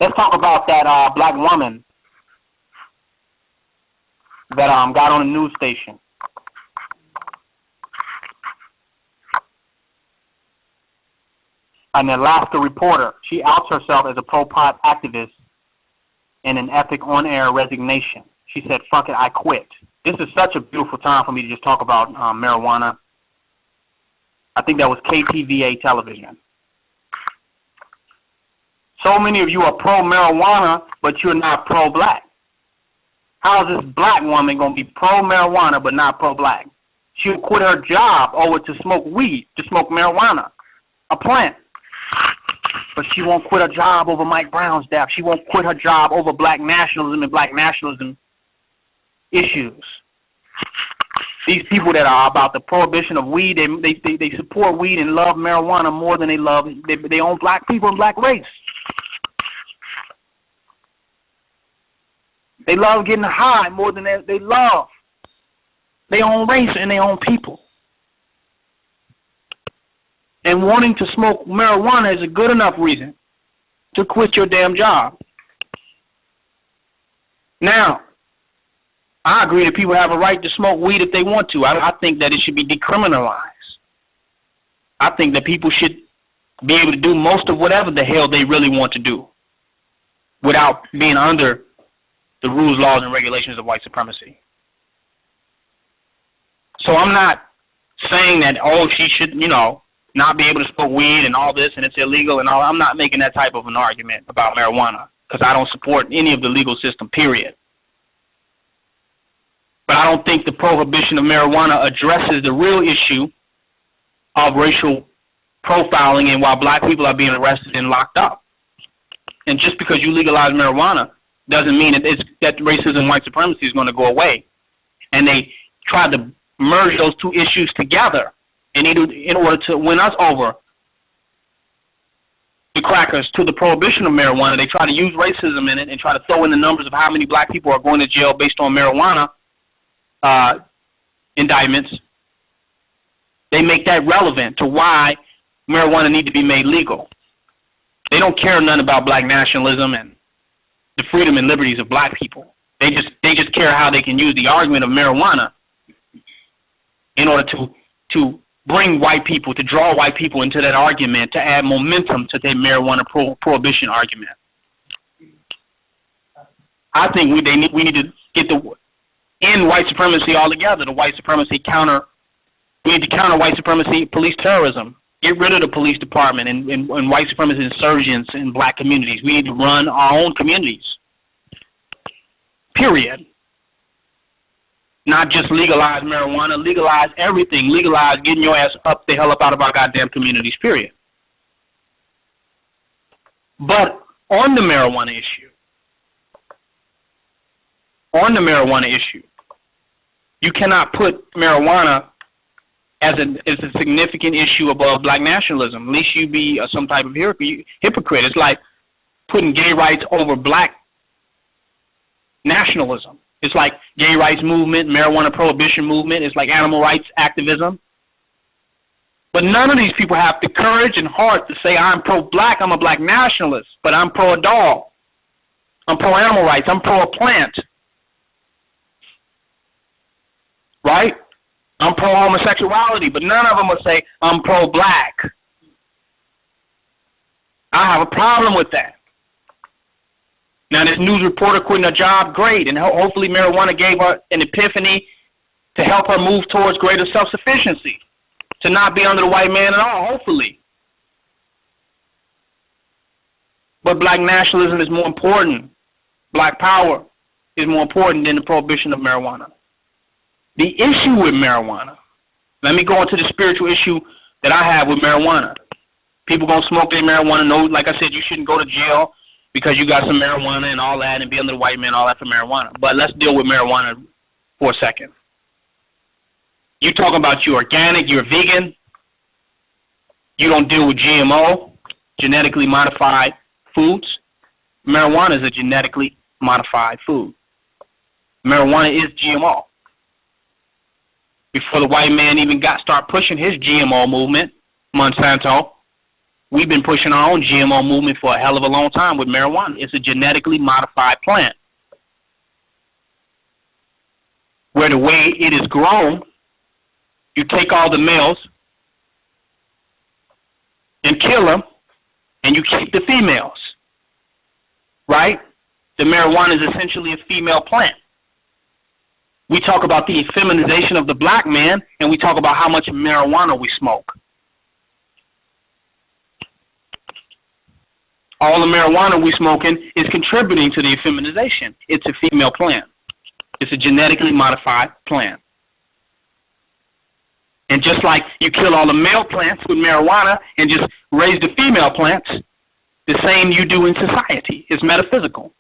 Let's talk about that black woman that got on a news station. An Alaska reporter. She outs herself as a pro-pot activist in an epic on-air resignation. She said, "Fuck it, I quit." This is such a beautiful time for me to just talk about marijuana. I think that was KTVA television. So many of you are pro-marijuana, but you're not pro-black. How is this black woman going to be pro-marijuana but not pro-black? She'll quit her job over to smoke weed, to smoke marijuana, a plant. But she won't quit her job over Mike Brown's death. She won't quit her job over black nationalism and black nationalism issues. These people that are about the prohibition of weed, they support weed and love marijuana more than they own black people and black race. They love getting high more than they love their own race and their own people. And wanting to smoke marijuana is a good enough reason to quit your damn job. Now, I agree that people have a right to smoke weed if they want to. I think that it should be decriminalized. I think that people should be able to do most of whatever the hell they really want to do without being under the rules, laws, and regulations of white supremacy. So I'm not saying that, oh, she should, not be able to smoke weed and all this and it's illegal and all. I'm not making that type of an argument about marijuana because I don't support any of the legal system, period. But I don't think the prohibition of marijuana addresses the real issue of racial profiling and why black people are being arrested and locked up. And just because you legalize marijuana doesn't mean that racism and white supremacy is going to go away. And they tried to merge those two issues together in order to win us over the crackers to the prohibition of marijuana. They try to use racism in it and try to throw in the numbers of how many black people are going to jail based on marijuana indictments. They make that relevant to why marijuana need to be made legal. They don't care none about black nationalism and the freedom and liberties of black people. They just care how they can use the argument of marijuana in order to bring white people, to draw white people into that argument, to add momentum to their marijuana prohibition argument. I think we need to get end white supremacy altogether. The white supremacy we need to counter white supremacy, police terrorism. Get rid of the police department and white supremacy insurgents in black communities. We need to run our own communities. Period. Not just legalize marijuana, legalize everything. Legalize getting your ass up the hell up out of our goddamn communities, period. But on the marijuana issue, you cannot put marijuana as a significant issue above black nationalism. At least you be some type of hypocrite. It's like putting gay rights over black nationalism. It's like gay rights movement, marijuana prohibition movement. It's like animal rights activism. But none of these people have the courage and heart to say, I'm pro-black, I'm a black nationalist, but I'm pro-dog. I'm pro-animal rights, I'm pro-plant. Right? I'm pro-homosexuality, but none of them will say, I'm pro-black. I have a problem with that. Now, this news reporter quitting her job, great, and hopefully marijuana gave her an epiphany to help her move towards greater self-sufficiency, to not be under the white man at all, hopefully. But black nationalism is more important. Black power is more important than the prohibition of marijuana. The issue with marijuana, let me go into the spiritual issue that I have with marijuana. People gonna smoke their marijuana. No, like I said, you shouldn't go to jail because you got some marijuana and all that and be under the white man, all that for marijuana. But let's deal with marijuana for a second. You talking about you organic, you're vegan, you don't deal with GMO, genetically modified foods. Marijuana is a genetically modified food. Marijuana is GMO. Before the white man even start pushing his GMO movement, Monsanto, We've been pushing our own GMO movement for a hell of a long time with marijuana. It's a genetically modified plant where the way it is grown, you take all the males and kill them, and you keep the females, right? The marijuana is essentially a female plant. We talk about the effeminization of the black man, and we talk about how much marijuana we smoke. All the marijuana we smoking is contributing to the effeminization. It's a female plant. It's a genetically modified plant. And just like you kill all the male plants with marijuana and just raise the female plants, the same you do in society. It's metaphysical.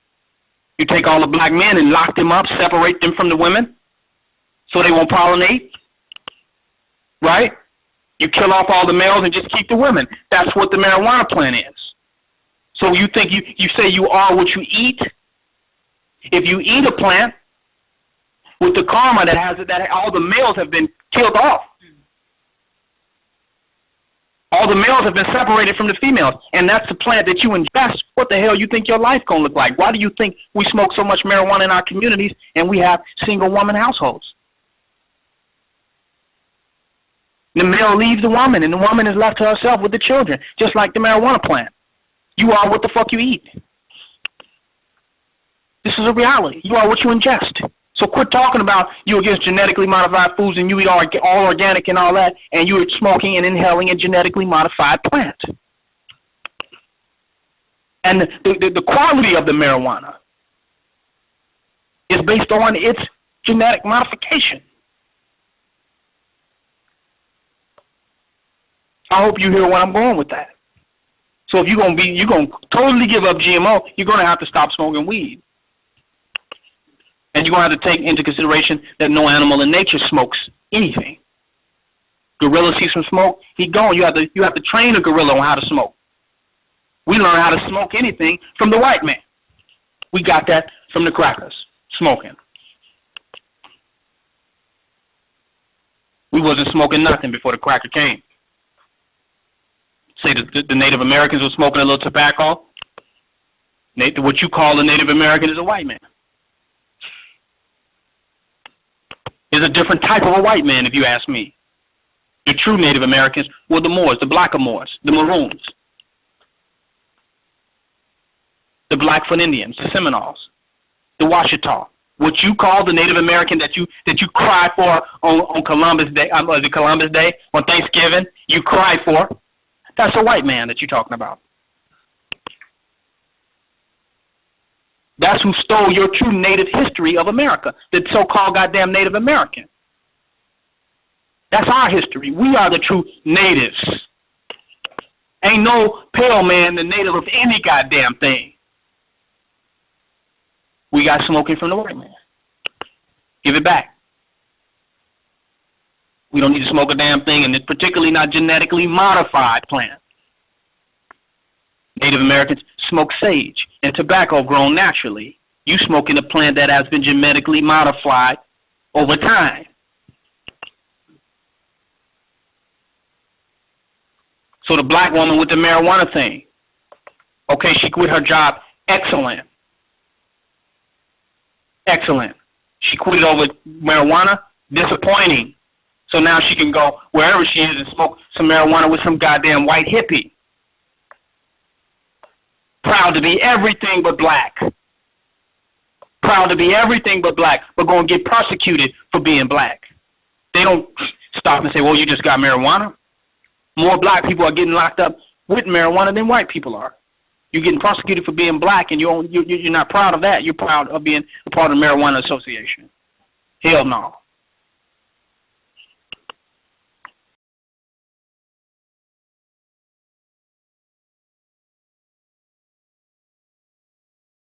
You take all the black men and lock them up, separate them from the women so they won't pollinate, right? You kill off all the males and just keep the women. That's what the marijuana plant is. So you think you say you are what you eat? If you eat a plant with the karma that has it, that all the males have been killed off. All the males have been separated from the females, and that's the plant that you ingest. What the hell you think your life gonna look like? Why do you think we smoke so much marijuana in our communities and we have single woman households? The male leaves the woman, and the woman is left to herself with the children, just like the marijuana plant. You are what the fuck you eat. This is a reality. You are what you ingest. So quit talking about you against genetically modified foods and you eat all organic and all that, and you're smoking and inhaling a genetically modified plant. And the quality of the marijuana is based on its genetic modification. I hope you hear where I'm going with that. So if you're gonna totally give up GMO, you're gonna have to stop smoking weed. And you're going to have to take into consideration that no animal in nature smokes anything. Gorilla sees some smoke, he gone. You have to train a gorilla on how to smoke. We learn how to smoke anything from the white man. We got that from the crackers, smoking. We wasn't smoking nothing before the cracker came. Say the Native Americans were smoking a little tobacco. What you call a Native American is a white man. Is a different type of a white man, if you ask me. The true Native Americans were the Moors, the Blackamoors, the Maroons, the Blackfoot Indians, the Seminoles, the Washita. What you call the Native American that you cry for on Columbus Day, on Thanksgiving, you cry for, that's a white man that you're talking about. That's who stole your true native history of America, the so-called goddamn Native American. That's our history. We are the true natives. Ain't no pale man the native of any goddamn thing. We got smoking from the white man. Give it back. We don't need to smoke a damn thing, and it's particularly not genetically modified plant. Native Americans smoke sage and tobacco grown naturally. You smoking a plant that has been genetically modified over time. So the black woman with the marijuana thing, okay, she quit her job. Excellent. Excellent. She quit it over marijuana. Disappointing. So now she can go wherever she is and smoke some marijuana with some goddamn white hippie. Proud to be everything but black. Proud to be everything but black, but going to get persecuted for being black. They don't stop and say, well, you just got marijuana. More black people are getting locked up with marijuana than white people are. You're getting prosecuted for being black, and you're not proud of that. You're proud of being a part of the Marijuana Association. Hell no.